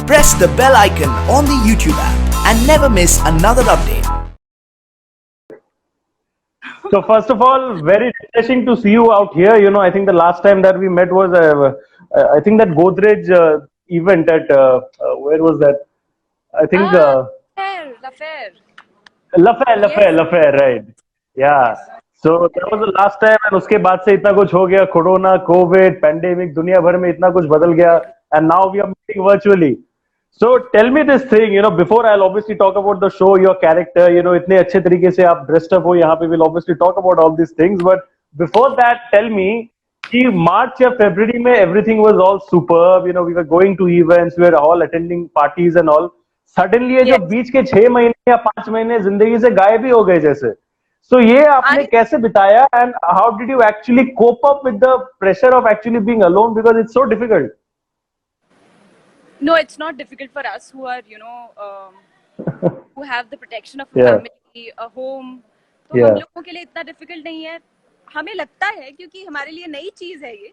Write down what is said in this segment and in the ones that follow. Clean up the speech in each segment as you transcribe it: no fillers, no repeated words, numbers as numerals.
press the bell icon on the YouTube app and never miss another update. So first of all, very refreshing to see you out here. I think the last time that we met was, I think that Godrej event at, where was that? I think L'Affaire. L'Affaire, right? Yeah. Yes. So that was the last time, and उसके बाद से इतना कुछ हो गया, corona, Covid, pandemic, दुनिया भर में इतना कुछ बदल गया, and now we are meeting virtually. So tell me this thing, before I'll obviously talk about the show, your character, इतने अच्छे तरीके से आप dressed up हो यहाँ पे, we'll obviously talk about all these things, but before that, tell me कि March या February में everything was all superb, we were going to events, we were all attending parties and all. Suddenly ये जो बीच के 6 महीने या 5 महीने जिंदगी से गायब ही हो गए जैसे. So ये आपने कैसे बिताया, and how did you actually cope up with the pressure of actually being alone, because it's so difficult? No, it's not difficult for us who are, who have the protection of a family, a home. तो हम लोगों के लिए इतना difficult नहीं है. हमें लगता है क्योंकि हमारे लिए नई चीज है ये.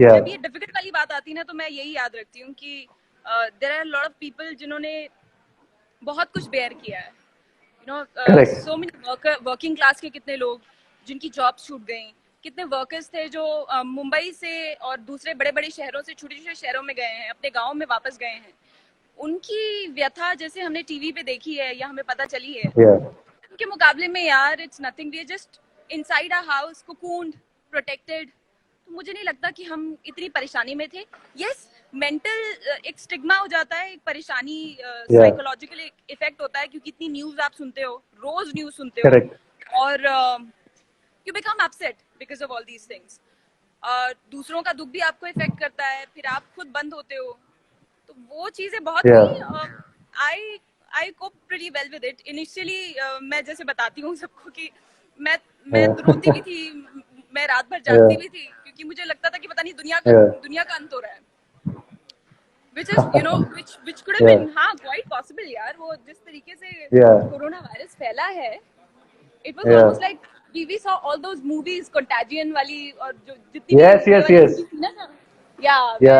जब ये difficult वाली बात आती है ना, तो मैं यही याद रखती हूँ कि there are a lot of people जिन्होंने बहुत कुछ bear किया है. So many working class के कितने लोग जिनकी jobs छूट गई, कितने वर्कर्स थे जो मुंबई से और दूसरे बड़े बड़े शहरों से छोटे छोटे शहरों में गए हैं, अपने गांव में वापस गए हैं. उनकी व्यथा जैसे हमने टीवी पे देखी है या हमें पता चली है, उनके मुकाबले में यार it's nothing. We are just inside our house, cocooned, protected. तो मुझे नहीं लगता कि हम इतनी परेशानी में थे. यस, मेंटल एक स्टिग्मा हो जाता है, एक परेशानी, साइकोलॉजिकल इफेक्ट होता है क्योंकि इतनी न्यूज आप सुनते हो, रोज न्यूज सुनते हो, और you become upset because of all these things. दूसरों का दुख भी आपको इफेक्ट करता है, फिर आप खुद बंद होते हो, तो वो चीजें बहुत ही I cope pretty well with it. Initially मैं जैसे बताती हूँ सबको कि मैं रोती भी थी, मैं रात भर जागती भी थी क्योंकि मुझे लगता था कि पता नहीं दुनिया का अंत हो रहा है. Which is which could have been quite possible यार. वो जिस तरीके से कोरोना वायरस फैला है, it was almost like we saw all those movies, Contagion wali, और जो जितनी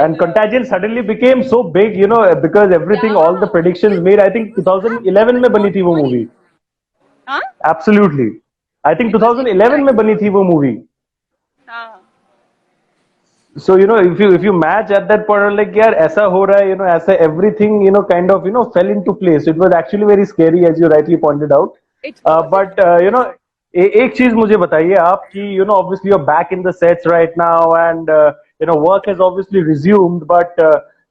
and Contagion suddenly became so big, because everything, all the predictions made. I think 2011 में बनी थी वो movie. Absolutely. I think 2011 में बनी थी वो movie. So if you match at that point, like यार ऐसा हो रहा है, ऐसा everything kind of fell into place. It was actually very scary, as you rightly pointed out. But एक चीज मुझे बताइए आप कि obviously you're back in the sets right now, and work has obviously resumed, but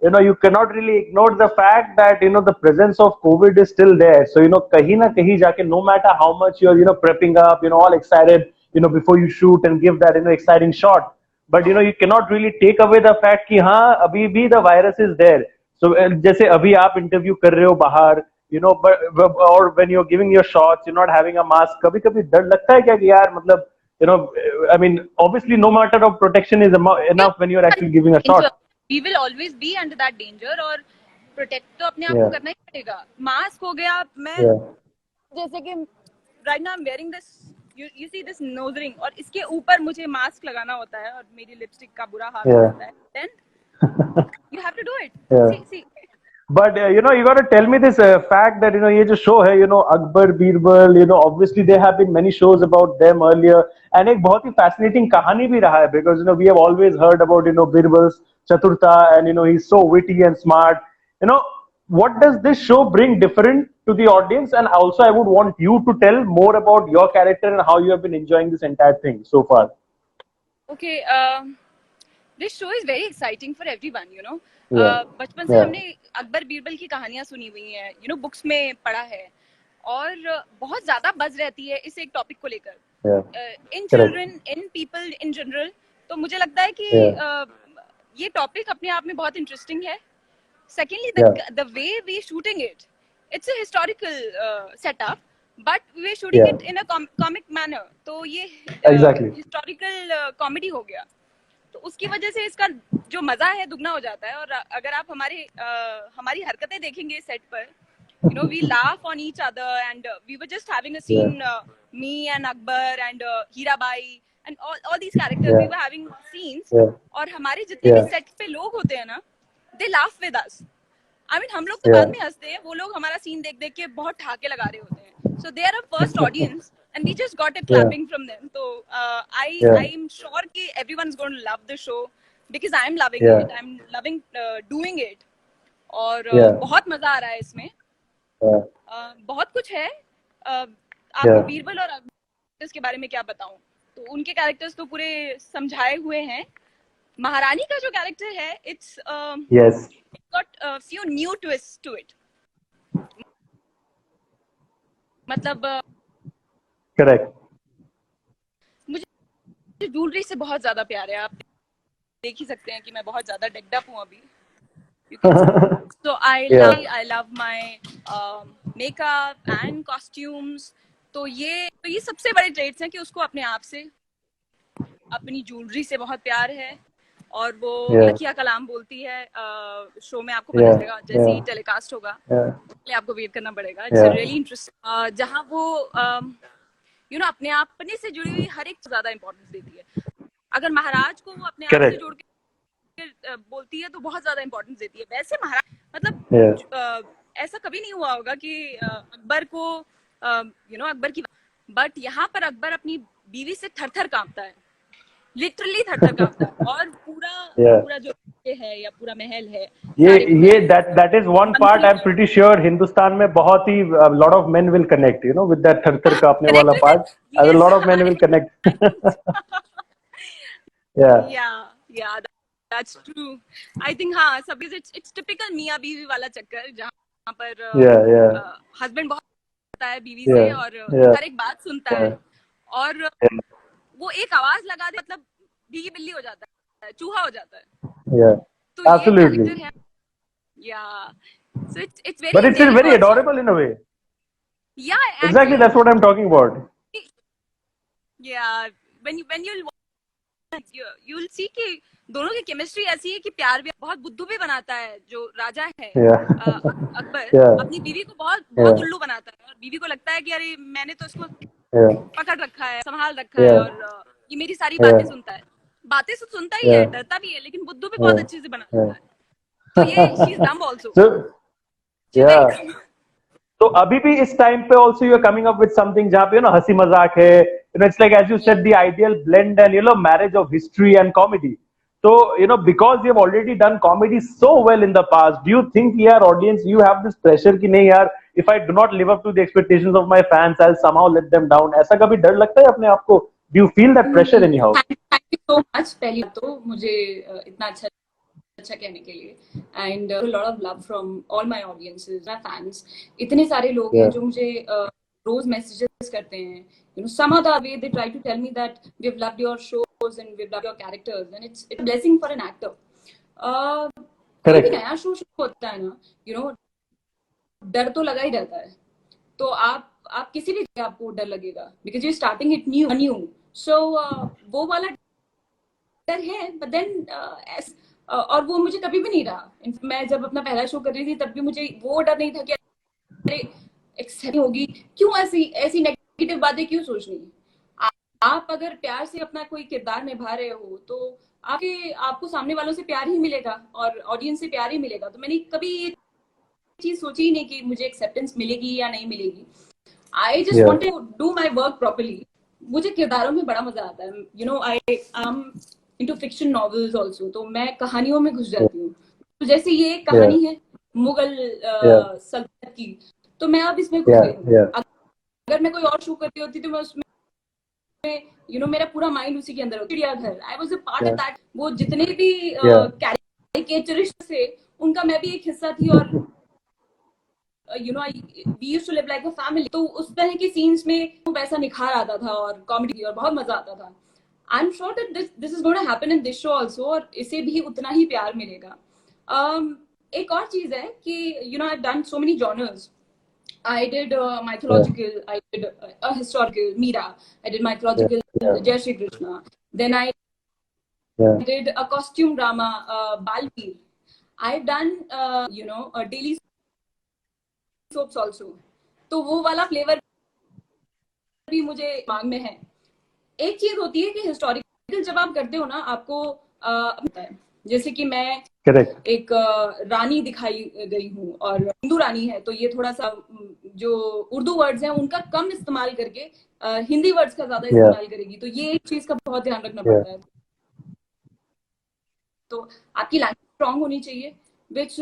you cannot really ignore the fact that the presence of COVID is still there. So कहीं ना कहीं जाके, no matter how much you're prepping up, all excited before you shoot and give that exciting shot, but you cannot really take away the fact कि हाँ अभी भी the virus is there. So जैसे अभी आप interview कर रहे हो बाहर, but or when you're giving your shots, you're not having a mask. कभी कभी डर लगता है क्या कि यार मतलब I mean, obviously no matter of protection is enough when you're actually giving a shot. We will always be under that danger, और protect तो अपने आप को करना ही पड़ेगा. मास्क हो गया, मैं जैसे कि right now I'm wearing this, you see this nose ring, और इसके ऊपर मुझे मास्क लगाना होता है और मेरी लिपस्टिक का बुरा हाल होता है. Then you have to do it. See. But you got to tell me this fact that ये जो show है, Akbar, Birbal, obviously there have been many shows about them earlier, and एक बहुत ही fascinating कहानी भी रहा है, because we have always heard about Birbal's Chaturta, and he's so witty and smart. What does this show bring different to the audience? And also I would want you to tell more about your character and how you have been enjoying this entire thing so far. Okay, this show is very exciting for everyone, बचपन से हमने अकबर बीरबल की कहानियां सुनी हुई हैं, books में पढ़ा है, और बहुत ज्यादा बज रहती है इस एक टॉपिक को लेकर, in children, in people in general. तो मुझे लगता है कि ये टॉपिक अपने आप में बहुत इंटरेस्टिंग है. Secondly the way we shooting it, it's a historical setup, but we shooting it in a comic manner. तो ये हिस्टोरिकल कॉमेडी हो गया, तो उसकी वजह से इसका जो मजा है दुगना हो जाता है. और अगर आप हमारी हरकतें देखेंगे सेट पर, we laugh on each other, and we were just having a scene, me and Akbar and Hirabai and all these characters, we were having scenes. और हमारे जितने भी सेट पे लोग होते हैं ना, they laugh with us. I mean, हम लोग तो बाद में हंसते हैं, वो लोग हमारा सीन देख देख के बहुत ठाके लगा रहे होते हैं. So they are a first audience and we just got a clapping from them. So I'm sure कि everyone's going to love the show because I'm loving it. I'm loving doing it. और बहुत मजा आ रहा है इसमें. बहुत कुछ है. आपको बीरबल और अकबर के बारे में क्या बताऊं? तो उनके कैरेक्टर्स तो पूरे समझाए हुए हैं. महारानी का जो कैरेक्टर है, it's got a few new twists to it. मतलब करेक्ट. मुझे ज्वेलरी से बहुत ज्यादा प्यार है. आप देख ही सकते हैं कि मैं बहुत ज्यादा डेक्ड अप हूँ अभी. So I love my makeup and costumes. तो ये सबसे बड़े ट्रेड्स हैं कि उसको अपने आप से, अपनी ज्वेलरी से बहुत प्यार है. और वो लकिया कलाम बोलती है शो में, आपको पता चलेगा जैसे ही टेलीकास्ट होगा. आपको वेट करना पड़ेगा. It's really interesting. जहाँ वो अपने अपने से जुड़ी हुई हर एक ज्यादा इंपॉर्टेंस देती है. अगर महाराज को वो अपने आप से जोड़ के बोलती है तो बहुत ज्यादा इंपॉर्टेंस देती है. वैसे महाराज मतलब ऐसा कभी नहीं हुआ होगा कि अकबर को अकबर की, बट यहाँ पर अकबर अपनी बीवी से थर थर कांपता है. लिटरली थर कांपता है. और पूरा जो है या पूरा महल है, ये that is one part I'm pretty sure Hindustan में बहुत ही lot of men will connect, with that थर कांपने वाला part. A lot of men will connect. yeah, that's true. I think हाँ, सब it's typical मियाँ बीवी वाला चक्कर, जहाँ पर हस्बैंड बहुत होता है बीवी से और हर एक बात सुनता है. और वो एक आवाज लगा दे मतलब भीगी बिल्ली हो जाता है, चूहा हो जाता है. तो absolutely. ये है. So it's very. But it's still very adorable in a way. Yeah, exactly. That's what I'm talking about. Yeah, when you'll see कि दोनों की केमिस्ट्री ऐसी है कि प्यार भी बहुत बुद्धू भी बनाता है जो राजा है. अकबर अपनी बीवी को बहुत उल्लू बनाता है. और बीवी को लगता है कि अरे मैंने तो इसको पकड़ रखा है, संभाल रखा है, और ये मेरी सारी बातें सुनता है. बातें तो सुनता ही है, डरता भी है, लेकिन बुद्धू भी बहुत अच्छे से बनाता है. तो ये शी इज डम आल्सो. तो अभी भी इस टाइम पे also you are coming up with something जहाँ पे हंसी मजाक है. It's like, as you said, the ideal blend and marriage of history and comedy. So because you have already done comedy so well in the past, do you think यार audience you have this pressure कि नहीं यार, if I do not live up to the expectations of my fans, I'll somehow let them down? ऐसा कभी डर लगता है अपने आप को? Do you feel that pressure anyhow? Thank you so much. पहले तो मुझे इतना अच्छा कहने के लिए, and a lot of love from all my audiences, my fans. इतने सारे लोग हैं जो मुझे रोज मैसेजेस करते हैं. Some other way they try to tell me that we've loved your shows and we've loved your characters, and it's a blessing for an actor. कोई भी नया शो होता है ना, डर तो लगा ही रहता है. तो आप किसी भी जगह आपको डर लगेगा because you're starting it new. So वो वाला डर है, but then और वो मुझे कभी भी नहीं रहा. मैं जब अपना पहला शो कर रही थी तब भी मुझे वो डर नहीं था कि अरे एक्सेप्ट होगी, क्यों ऐसी नेगेटिव बातें क्यों सोचनी. आप अगर प्यार से अपना कोई किरदार निभा रहे हो तो आपको सामने वालों से प्यार ही मिलेगा और ऑडियंस से प्यार ही मिलेगा. तो मैंने कभी ये चीज सोची ही नहीं कि मुझे एक्सेप्टेंस मिलेगी या नहीं मिलेगी. I just want to do my work properly. मुझे किरदारों में बड़ा मजा आता है. I am into fiction novels also. तो मैं कहानियों में घुस जाती हूँ. तो जैसे ये एक कहानी है मुगल सल्तनत की, तो मैं अब इसमें घुस गई. अगर मैं कोई और शो करती होती तो मैं उसमें मेरा पूरा माइंड उसी के अंदर होता. चिड़ियाघर, I was a part of that. वो जितने भी कैरिकेचरिस्ट थे उनका मैं भी एक हिस्सा थी. और we used to live like a family. तो उस तरह के सीन्स में वैसा निखार आता था और कॉमेडी और बहुत मजा आता था. I am sure that this is gonna happen in this show also, और इसे भी उतना ही प्यार मिलेगा. एक और चीज है कि I have done so many genres. I did mythological, I did a historical, Meera. I did mythological, Jai Shri Krishna. Then I did a costume drama, Balveer. I've done, a daily soaps also. तो वो वाला flavour भी मुझे दिमाग में है. एक चीज होती है कि हिस्टोरिकल जब आप करते हो ना, आपको जैसे कि मैं Correct. एक रानी दिखाई गई हूँ और हिंदू रानी है, तो ये थोड़ा सा जो उर्दू वर्ड्स हैं उनका कम इस्तेमाल करके हिंदी वर्ड्स का ज्यादा इस्तेमाल करेगी, तो ये एक चीज का बहुत ध्यान रखना पड़ता है। तो आपकी लैंग्वेज स्ट्रांग होनी चाहिए, विच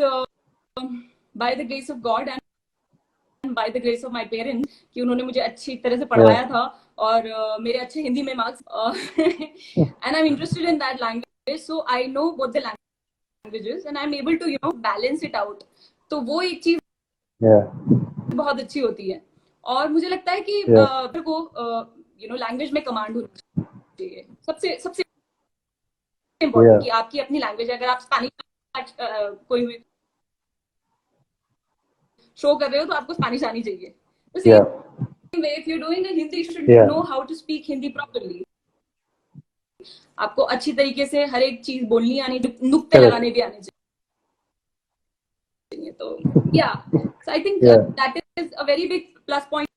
by the grace of God and by the grace of my parents, कि उन्होंने मुझे अच्छी तरह से पढ़ाया था और मेरे अच्छे हिंदी में marks, and I am interested in that language, so I know both the languages and I am able to balance it out. तो वो एक चीज बहुत अच्छी होती है। और मुझे लगता है कि मेरे को लैंग्वेज में कमांड होनी चाहिए, सबसे सबसे इम्पोर्टेंट, कि आपकी अपनी लैंग्वेज है। अगर आप स्पेनिश कोई शो कर रहे हो तो आपको स्पेनिश आनी चाहिए। If you doing Hindi, you should know how to speak Hindi properly. आपको अच्छी तरीके से हर एक चीज बोलनी आनी, नुक्ते लगाने भी आने चाहिए। तो I think that is a very big plus point